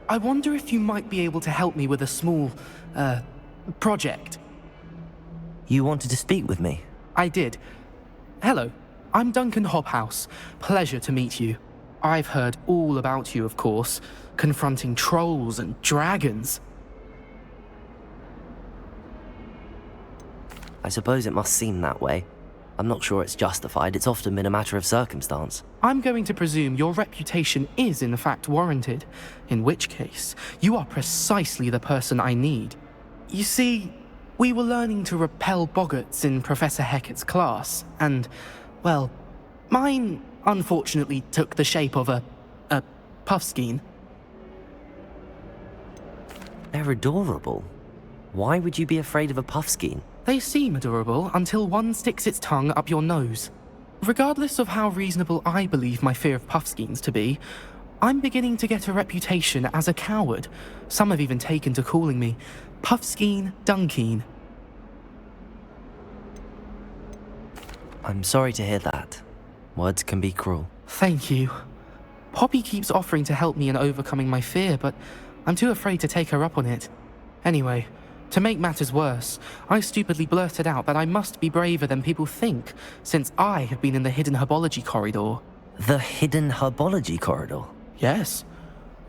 I wonder if you might be able to help me with a small, project. You wanted to speak with me? I did. Hello, I'm Duncan Hobhouse. Pleasure to meet you. I've heard all about you, of course, confronting trolls and dragons. I suppose it must seem that way. I'm not sure it's justified. It's often been a matter of circumstance. I'm going to presume your reputation is in fact warranted, in which case, you are precisely the person I need. You see, we were learning to repel boggarts in Professor Hecat's class, and, well, mine unfortunately took the shape of a puffskein. They're adorable. Why would you be afraid of a puffskein? They seem adorable until one sticks its tongue up your nose. Regardless of how reasonable I believe my fear of puffskeins to be, I'm beginning to get a reputation as a coward. Some have even taken to calling me Puffskein Dunkeen. I'm sorry to hear that. Words can be cruel. Thank you. Poppy keeps offering to help me in overcoming my fear, but I'm too afraid to take her up on it. Anyway, to make matters worse, I stupidly blurted out that I must be braver than people think, since I have been in the hidden herbology corridor. The hidden herbology corridor? Yes.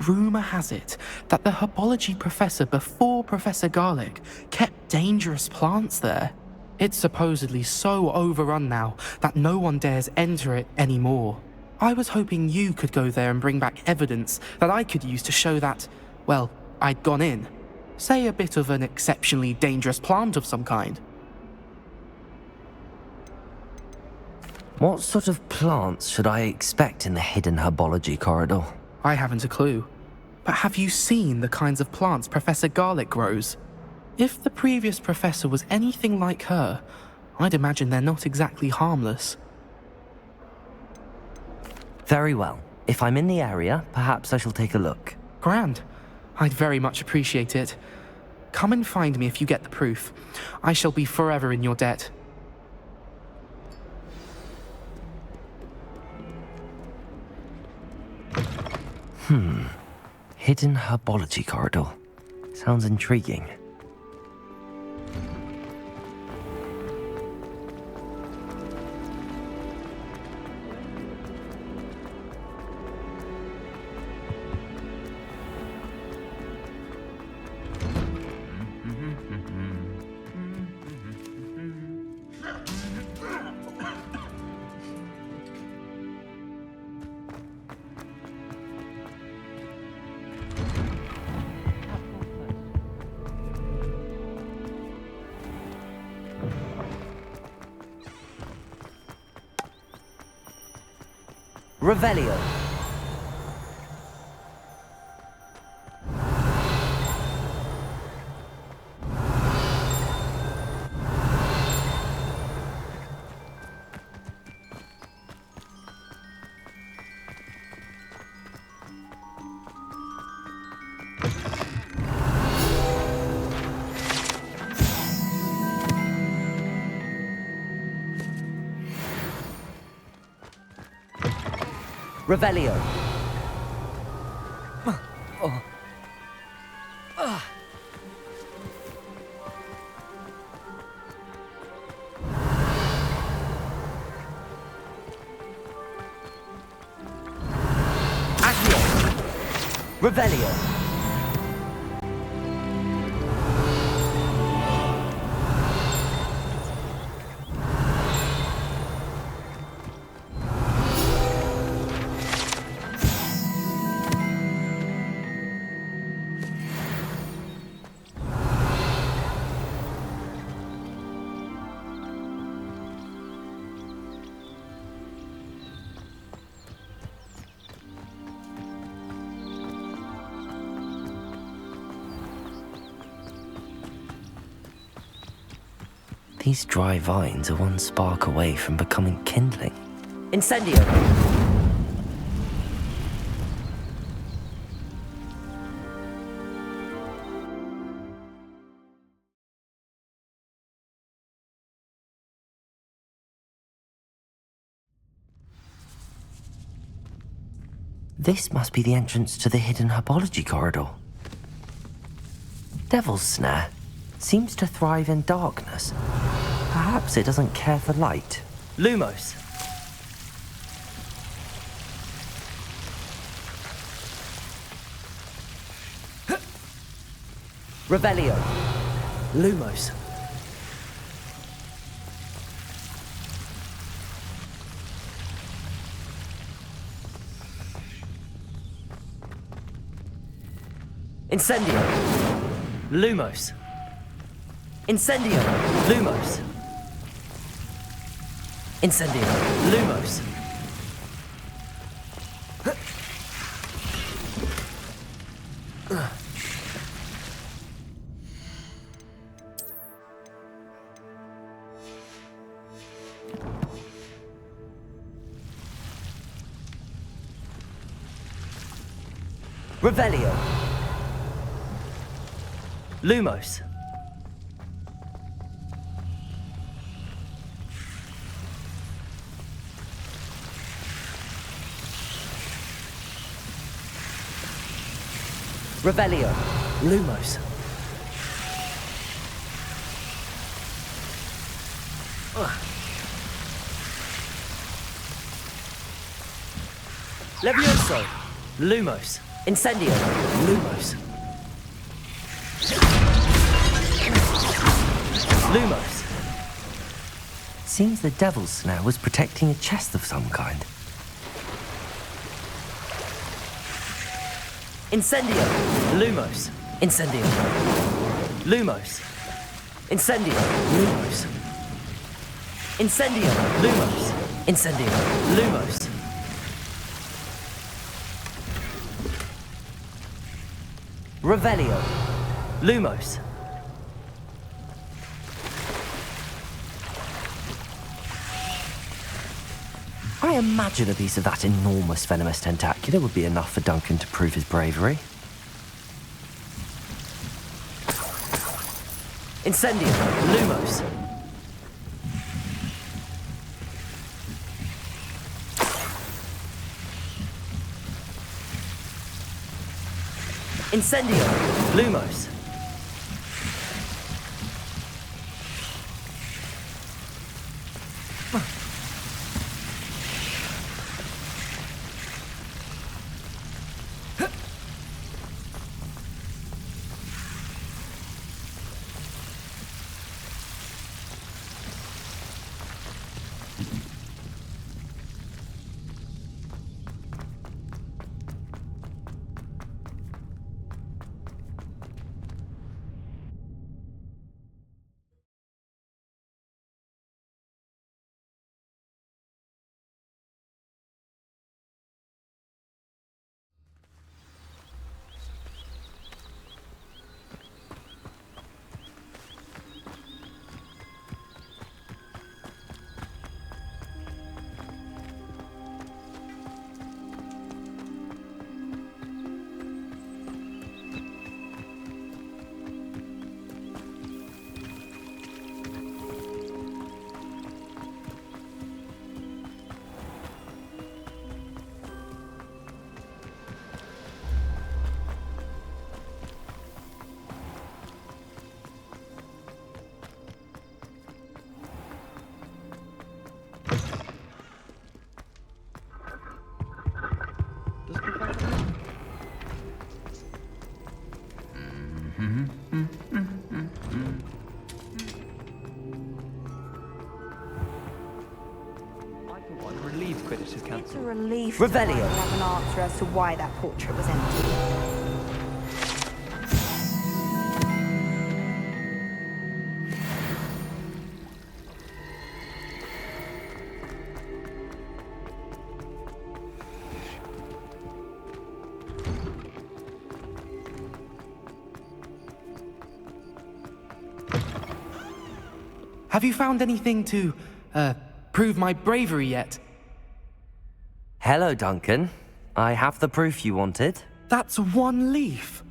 Rumour has it that the herbology professor before Professor Garlic kept dangerous plants there. It's supposedly so overrun now that no one dares enter it anymore. I was hoping you could go there and bring back evidence that I could use to show that, well, I'd gone in. Say a bit of an exceptionally dangerous plant of some kind. What sort of plants should I expect in the hidden herbology corridor? I haven't a clue. But have you seen the kinds of plants Professor Garlic grows? If the previous professor was anything like her, I'd imagine they're not exactly harmless. Very well. If I'm in the area, perhaps I shall take a look. Grand. I'd very much appreciate it. Come and find me if you get the proof. I shall be forever in your debt. Hidden herbology corridor. Sounds intriguing. Revelio. Revelio. Accio. Revelio. These dry vines are one spark away from becoming kindling. Incendio! This must be the entrance to the hidden herbology corridor. Devil's Snare seems to thrive in darkness. Perhaps it doesn't care for light. Lumos. Revelio. Lumos. Incendio. Lumos. Incendio. Lumos. Incendio. Lumos. Revelio. Lumos. Revelio. Lumos. Levioso. Lumos. Incendio. Lumos. Lumos. Seems the Devil's Snare was protecting a chest of some kind. Incendio. Lumos. Incendio. Lumos. Incendio. Lumos. Incendio. Lumos. Incendio. Lumos. Revelio. Lumos. I imagine a piece of that enormous venomous tentacular would be enough for Duncan to prove his bravery. Incendio. Lumos. Incendio. Lumos. It's a relief Revelio. to finally have an answer as to why that portrait was empty. Have you found anything to, prove my bravery yet? Hello, Duncan. I have the proof you wanted. That's one leaf.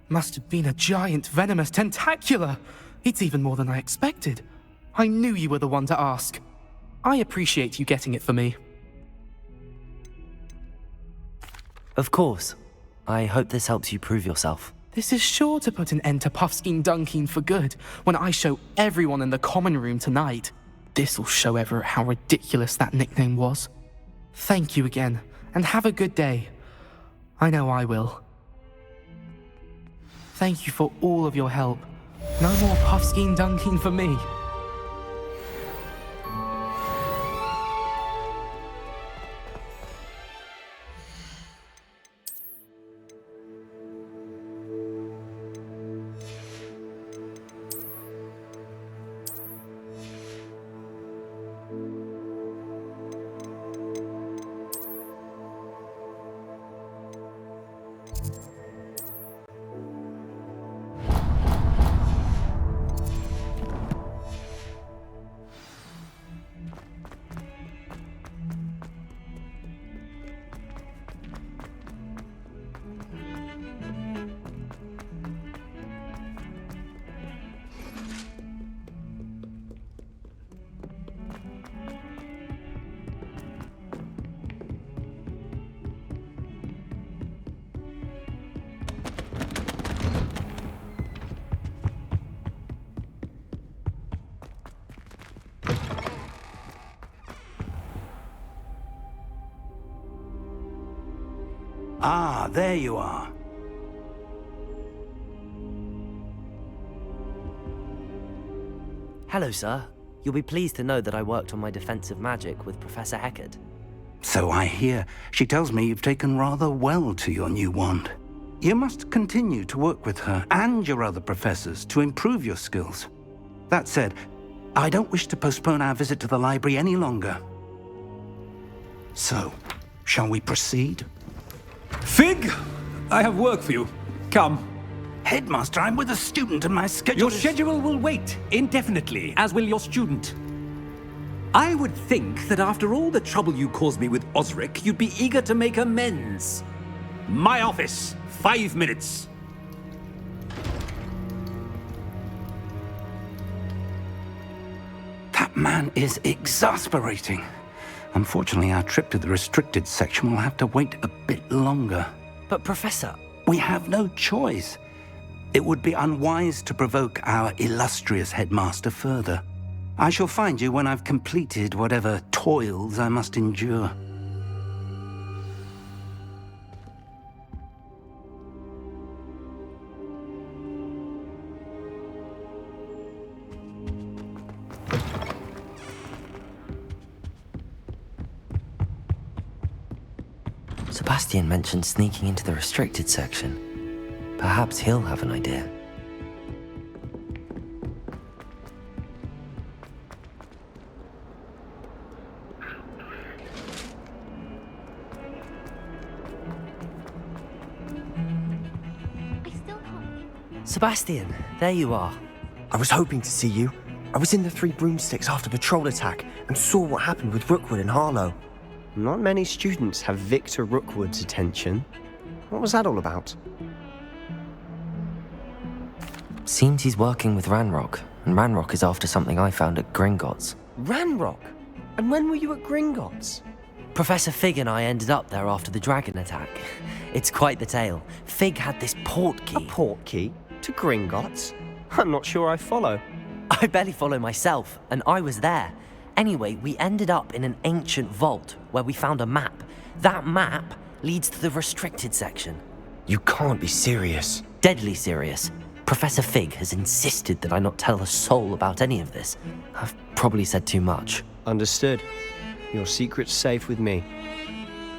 Must have been a giant venomous tentacula. It's even more than I expected. I knew you were the one to ask. I appreciate you getting it for me. Of course. I hope this helps you prove yourself. This is sure to put an end to Puffskein Dunkeen for good when I show everyone in the common room tonight. This'll show Everett how ridiculous that nickname was. Thank you again, and have a good day. I know I will. Thank you for all of your help. No more Puffskein Dunkeen for me. Ah, there you are. Hello, sir. You'll be pleased to know that I worked on my defensive magic with Professor Heckard. So I hear. She tells me you've taken rather well to your new wand. You must continue to work with her and your other professors to improve your skills. That said, I don't wish to postpone our visit to the library any longer. So, shall we proceed? Fig! I have work for you. Come. Headmaster, I'm with a student and my schedule Your is... schedule will wait indefinitely, as will your student. I would think that after all the trouble you caused me with Osric, you'd be eager to make amends. My office, 5 minutes. That man is exasperating. Unfortunately, our trip to the restricted section will have to wait a bit longer. But Professor... We have no choice. It would be unwise to provoke our illustrious headmaster further. I shall find you when I've completed whatever toils I must endure. Sebastian mentioned sneaking into the restricted section. Perhaps he'll have an idea. Sebastian, there you are. I was hoping to see you. I was in the Three Broomsticks after the troll attack and saw what happened with Rookwood and Harlow. Not many students have Victor Rookwood's attention. What was that all about? Seems he's working with Ranrock, and Ranrock is after something I found at Gringotts. Ranrock? And when were you at Gringotts? Professor Fig and I ended up there after the dragon attack. It's quite the tale. Fig had this port key. A port key? To Gringotts? I'm not sure I follow. I barely follow myself, and I was there. Anyway, we ended up in an ancient vault where we found a map. That map leads to the restricted section. You can't be serious. Deadly serious. Professor Fig has insisted that I not tell a soul about any of this. I've probably said too much. Understood. Your secret's safe with me.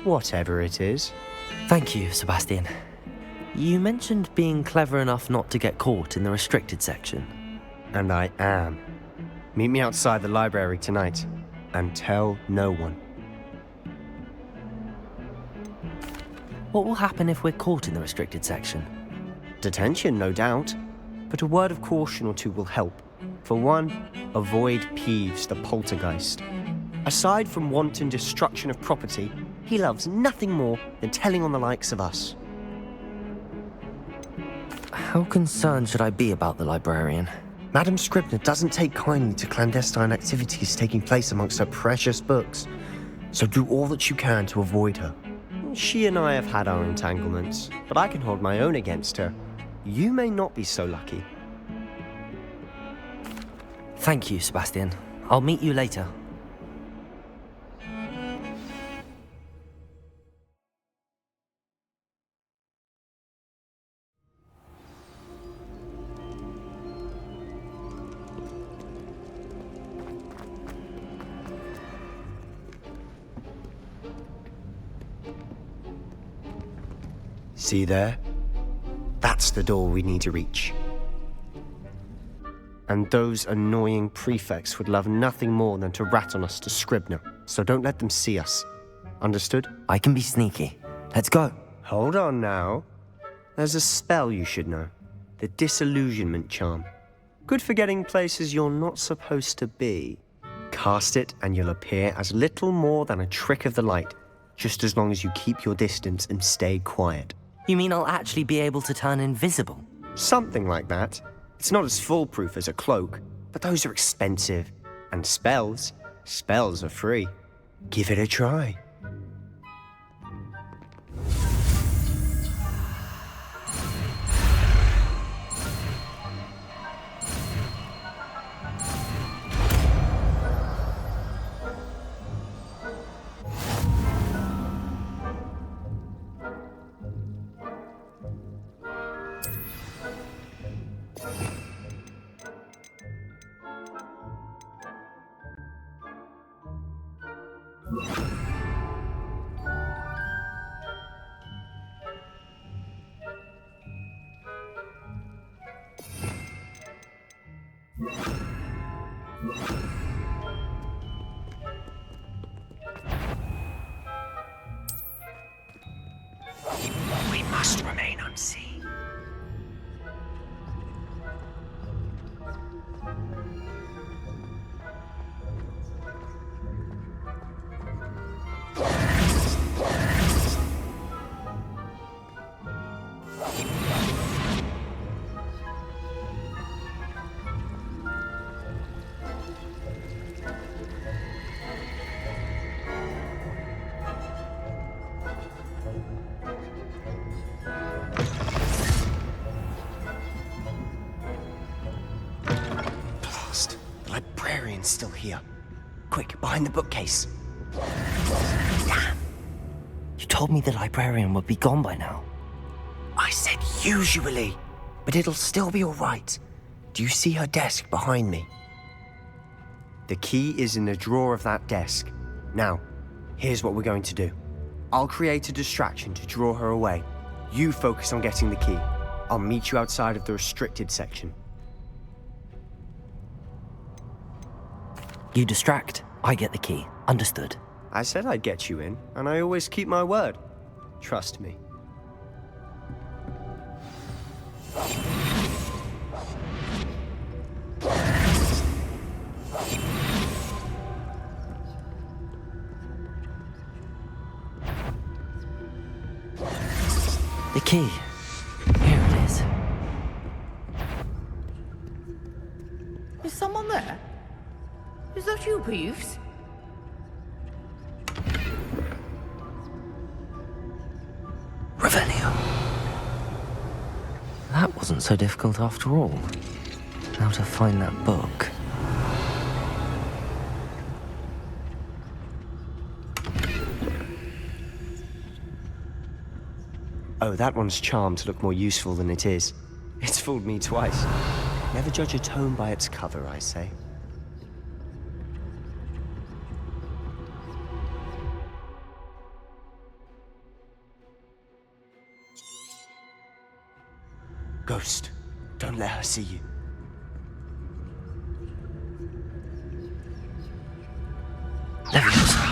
Whatever it is. Thank you, Sebastian. You mentioned being clever enough not to get caught in the restricted section. And I am. Meet me outside the library tonight, and tell no one. What will happen if we're caught in the restricted section? Detention, no doubt. But a word of caution or two will help. For one, avoid Peeves, the poltergeist. Aside from wanton destruction of property, he loves nothing more than telling on the likes of us. How concerned should I be about the librarian? Madam Scribner doesn't take kindly to clandestine activities taking place amongst her precious books. So do all that you can to avoid her. She and I have had our entanglements, but I can hold my own against her. You may not be so lucky. Thank you, Sebastian. I'll meet you later. See there? That's the door we need to reach. And those annoying prefects would love nothing more than to rat on us to Scribner, so don't let them see us. Understood? I can be sneaky. Let's go. Hold on now. There's a spell you should know. The Disillusionment Charm. Good for getting places you're not supposed to be. Cast it and you'll appear as little more than a trick of the light, just as long as you keep your distance and stay quiet. You mean I'll actually be able to turn invisible? Something like that. It's not as foolproof as a cloak, but those are expensive. And spells are free. Give it a try. We must remain unseen. The librarian's still here. Quick, behind the bookcase. Damn. You told me the librarian would be gone by now. I said usually, but it'll still be all right. Do you see her desk behind me? The key is in the drawer of that desk. Now, here's what we're going to do. I'll create a distraction to draw her away. You focus on getting the key. I'll meet you outside of the restricted section. You distract, I get the key. Understood. I said I'd get you in, and I always keep my word. Trust me. The key. Here it is. Is someone there? Is that you, Peeves? Revelio. That wasn't so difficult after all. How to find that book. Oh, that one's charmed to look more useful than it is. It's fooled me twice. Never judge a tome by its cover, I say. Ghost, don't let her see you. Leviosa.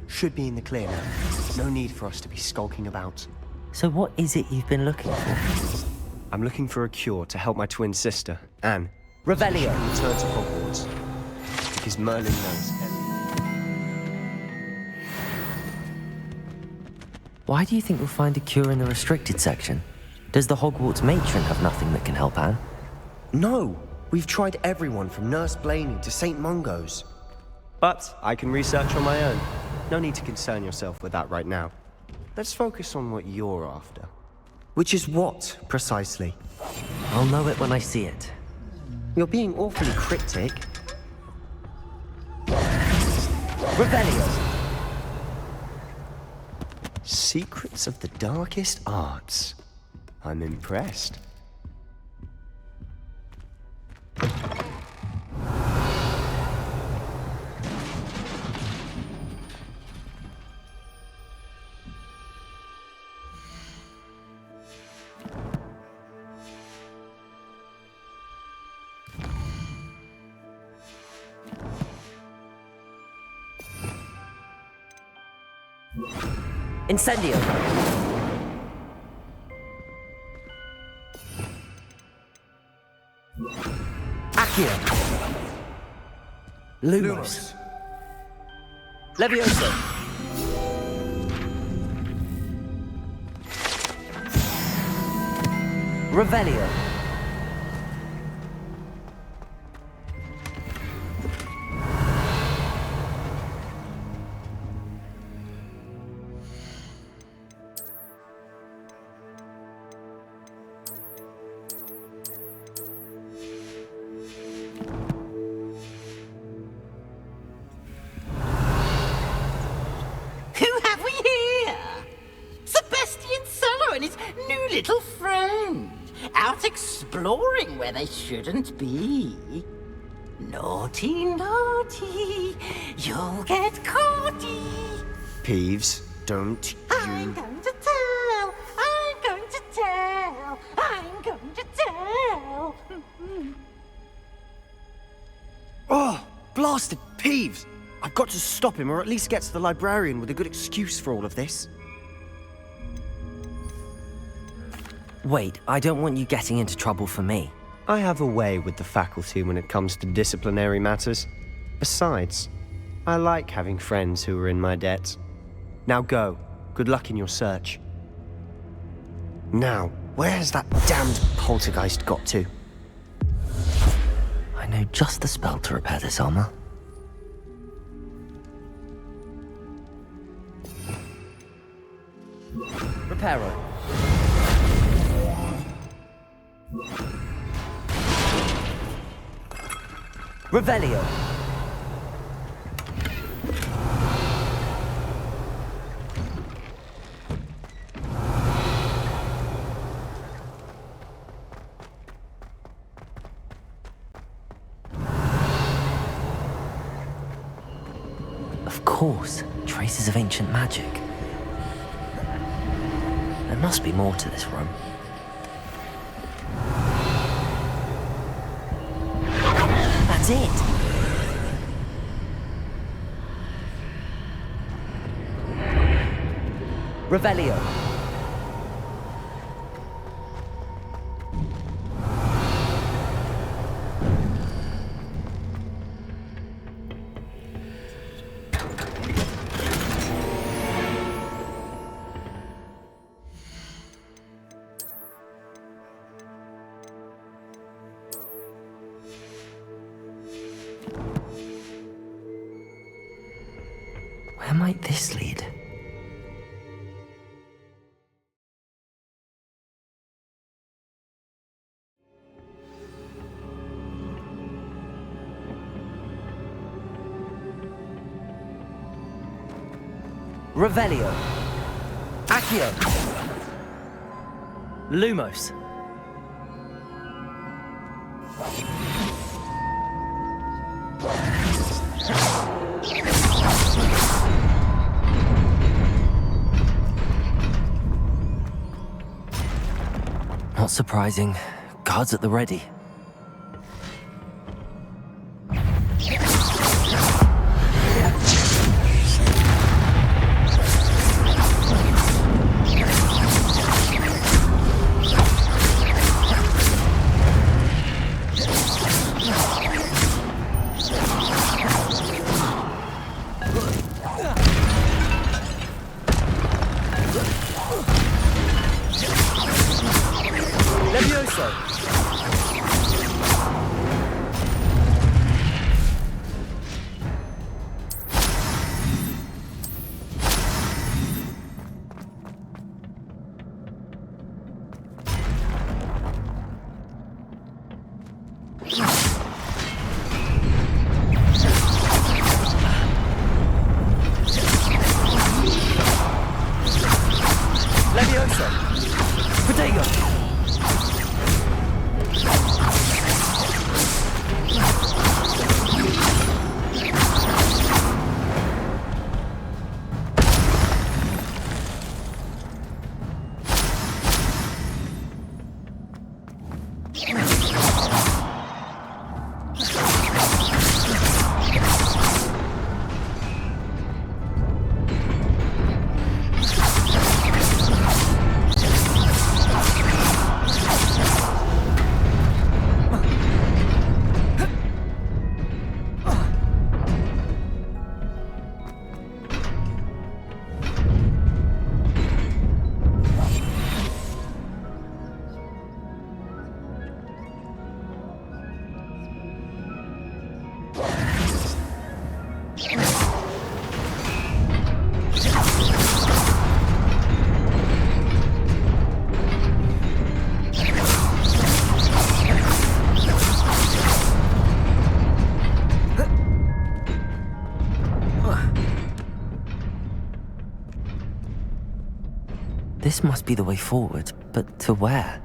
Should be in the clear now. No need for us to be skulking about. So what is it you've been looking for? I'm looking for a cure to help my twin sister, Anne. Revelio. Return to Hogwarts. Because Merlin knows everything. Why do you think we'll find a cure in the restricted section? Does the Hogwarts matron have nothing that can help Anne? No, we've tried everyone from Nurse Blaney to St. Mungo's. But I can research on my own. No need to concern yourself with that right now. Let's focus on what you're after. Which is what, precisely? I'll know it when I see it. You're being awfully cryptic. Revelio. Secrets of the darkest arts. I'm impressed. Incendio. Accio. Lumos. Levioso. Revelio. Who have we here? Sebastian Solo and his new little friend. Out exploring where they shouldn't be. Naughty, naughty. You'll get caughty. Peeves, don't I'm you... going to tell. I'm going to tell. I'm going to tell. Oh, blasted Peeves! I've got to stop him, or at least get to the librarian with a good excuse for all of this. Wait, I don't want you getting into trouble for me. I have a way with the faculty when it comes to disciplinary matters. Besides, I like having friends who are in my debt. Now go. Good luck in your search. Now, where's that damned poltergeist got to? I know just the spell to repair this armor. Reparo. Revelio. Of course, traces of ancient magic. There must be more to this room. That's it! Revelio. Where might this lead? Revelio. Accio. Lumos. Not surprising. Guards at the ready. Levioso! Levioso! Protego! This must be the way forward, but to where?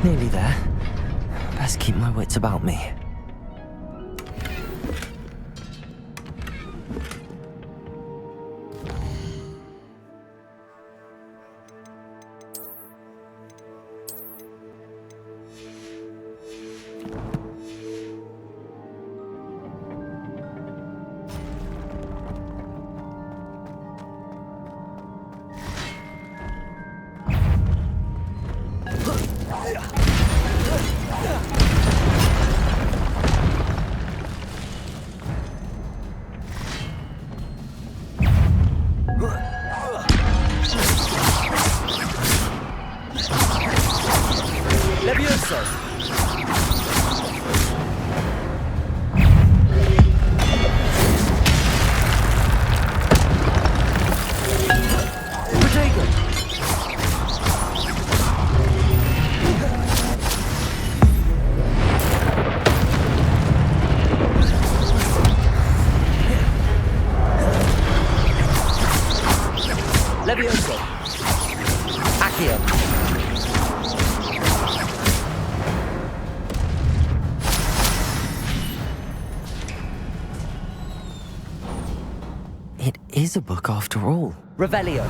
Nearly there. Best keep my wits about me. Levioso! Protego! Levioso! Accio! It is a book after all. Revelio!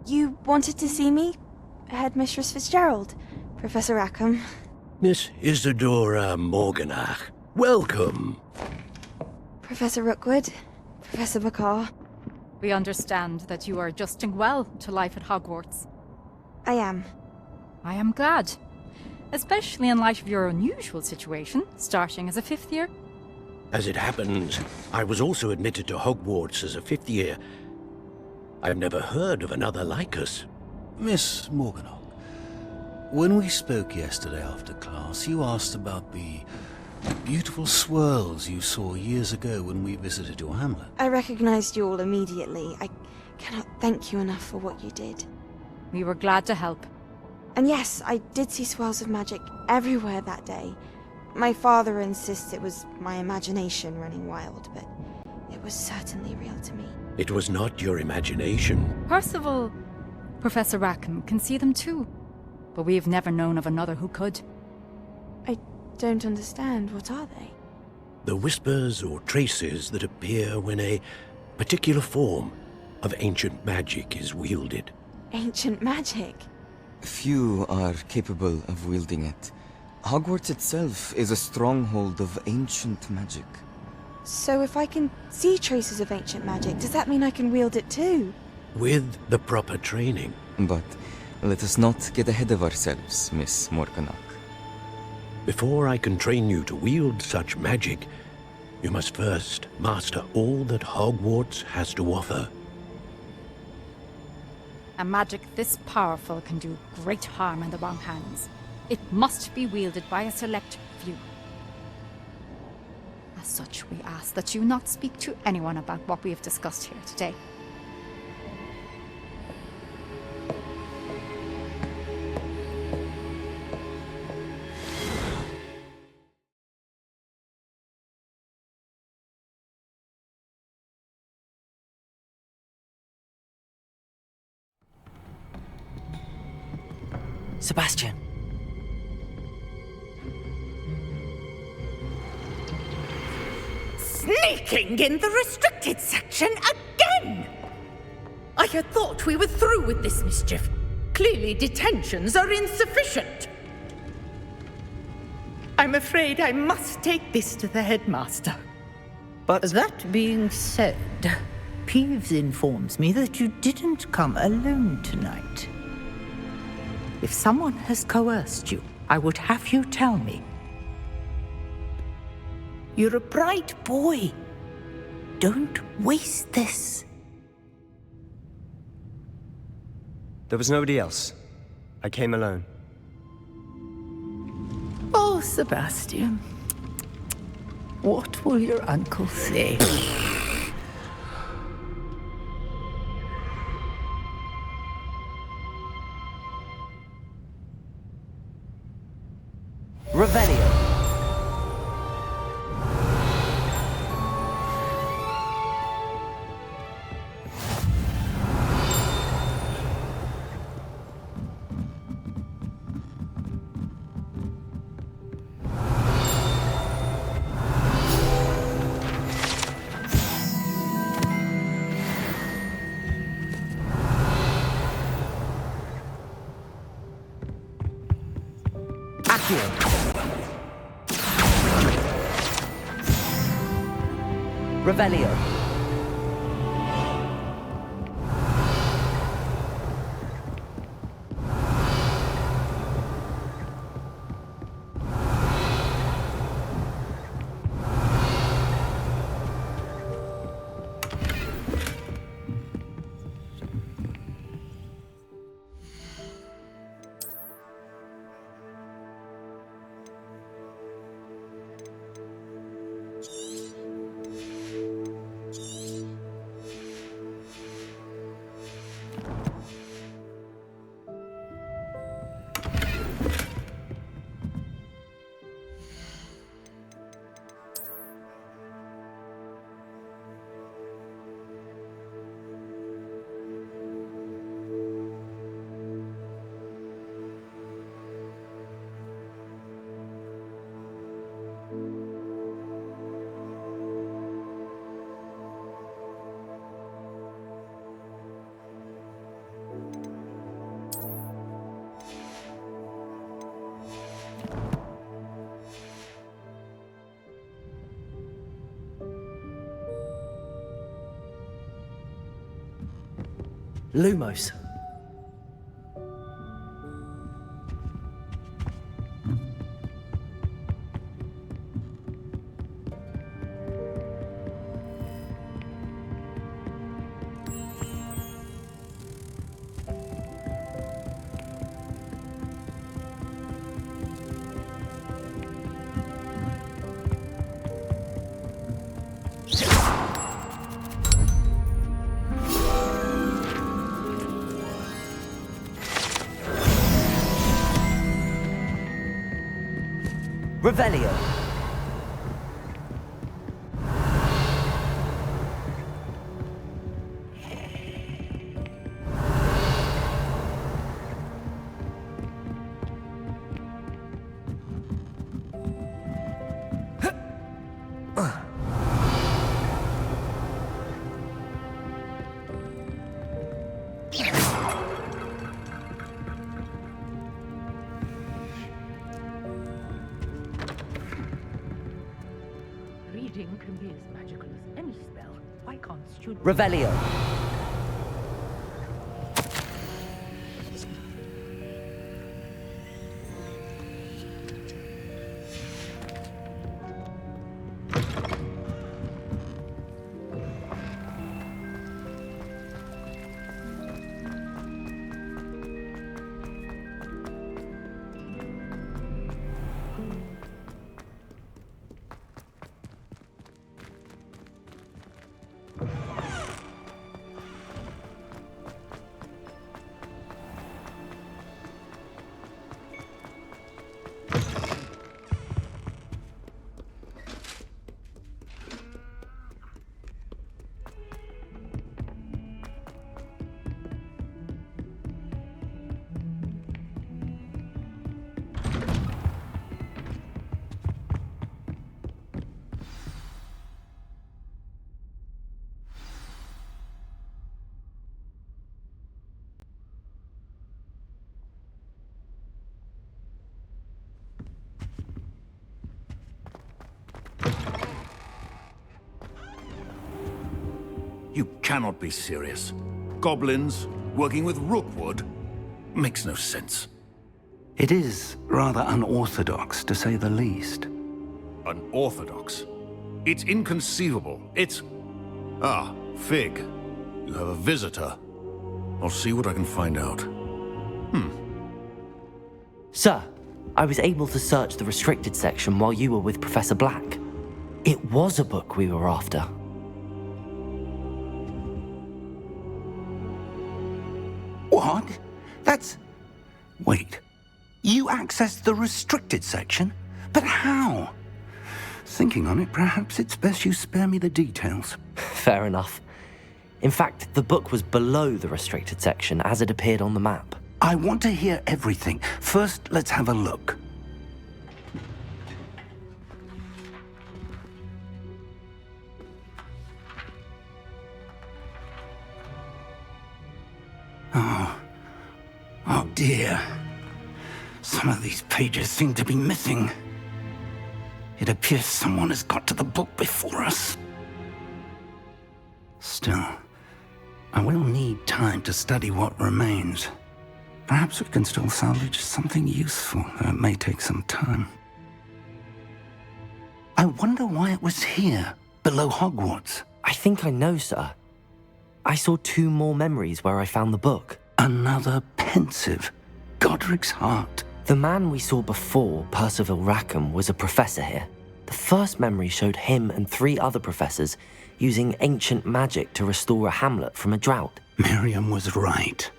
You wanted to see me? Headmistress Fitzgerald, Professor Rackham. Miss Isadora Morganach, welcome. Professor Rookwood, Professor Bakar. We understand that you are adjusting well to life at Hogwarts. I am. I am glad. Especially in light of your unusual situation, starting as a 5th year. As it happens, I was also admitted to Hogwarts as a 5th year. I've never heard of another like us. Miss Morganach, when we spoke yesterday after class, you asked about the beautiful swirls you saw years ago when we visited your hamlet. I recognized you all immediately. I cannot thank you enough for what you did. We were glad to help. And yes, I did see swirls of magic everywhere that day. My father insists it was my imagination running wild, but it was certainly real to me. It was not your imagination. Percival, Professor Rackham can see them too. But we've never known of another who could. I don't understand. What are they? The whispers or traces that appear when a particular form of ancient magic is wielded. Ancient magic? Few are capable of wielding it. Hogwarts itself is a stronghold of ancient magic. So if I can see traces of ancient magic, does that mean I can wield it too? With the proper training. But let us not get ahead of ourselves, Miss Morganach. Before I can train you to wield such magic, you must first master all that Hogwarts has to offer. A magic this powerful can do great harm in the wrong hands. It must be wielded by a select few. As such, we ask that you not speak to anyone about what we have discussed here today. Sebastian. Sneaking in the restricted section again! I had thought we were through with this mischief. Clearly detentions are insufficient. I'm afraid I must take this to the headmaster. But That being said, Peeves informs me that you didn't come alone tonight. If someone has coerced you, I would have you tell me. You're a bright boy. Don't waste this. there was nobody else. I came alone. Oh, Sebastian. What will your uncle say? Revelio. Revelio. Lumos. Revelio. Reading can be as magical as any spell. Why can't students... Revelio. You cannot be serious. Goblins working with Rookwood? Makes no sense. It is rather unorthodox, to say the least. Unorthodox? It's inconceivable. It's... Ah, Fig. You have a visitor. I'll see what I can find out. Sir, I was able to search the restricted section while you were with Professor Black. It was a book we were after. What? That's... Wait. You accessed the restricted section? But how? Thinking on it, perhaps it's best you spare me the details. Fair enough. In fact, the book was below the restricted section as it appeared on the map. I want to hear everything. First, let's have a look. Oh dear. Some of these pages seem to be missing. It appears someone has got to the book before us. Still, I will need time to study what remains. Perhaps we can still salvage something useful, though it may take some time. I wonder why it was here, below Hogwarts. I think I know, sir. I saw 2 more memories where I found the book. Another pensive. Godric's heart. The man we saw before, Percival Rackham, was a professor here. The first memory showed him and 3 other professors using ancient magic to restore a hamlet from a drought. Miriam was right.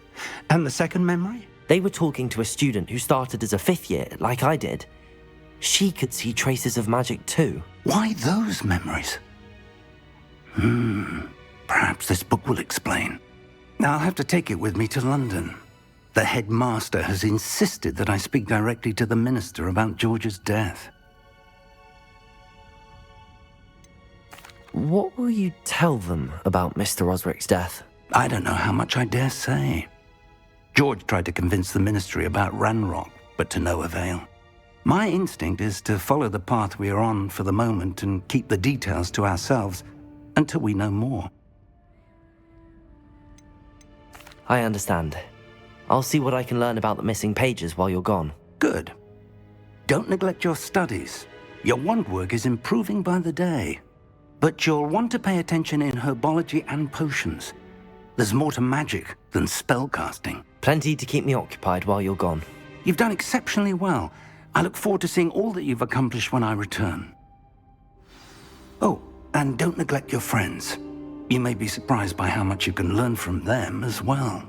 And the second memory? They were talking to a student who started as a 5th year, like I did. She could see traces of magic too. Why those memories? Perhaps this book will explain. I'll have to take it with me to London. The headmaster has insisted that I speak directly to the minister about George's death. What will you tell them about Mr. Osric's death? I don't know how much I dare say. George tried to convince the ministry about Ranrock, but to no avail. My instinct is to follow the path we are on for the moment and keep the details to ourselves until we know more. I understand. I'll see what I can learn about the missing pages while you're gone. Good. Don't neglect your studies. Your wand work is improving by the day. But you'll want to pay attention in herbology and potions. There's more to magic than spellcasting. Plenty to keep me occupied while you're gone. You've done exceptionally well. I look forward to seeing all that you've accomplished when I return. Oh, and don't neglect your friends. You may be surprised by how much you can learn from them as well.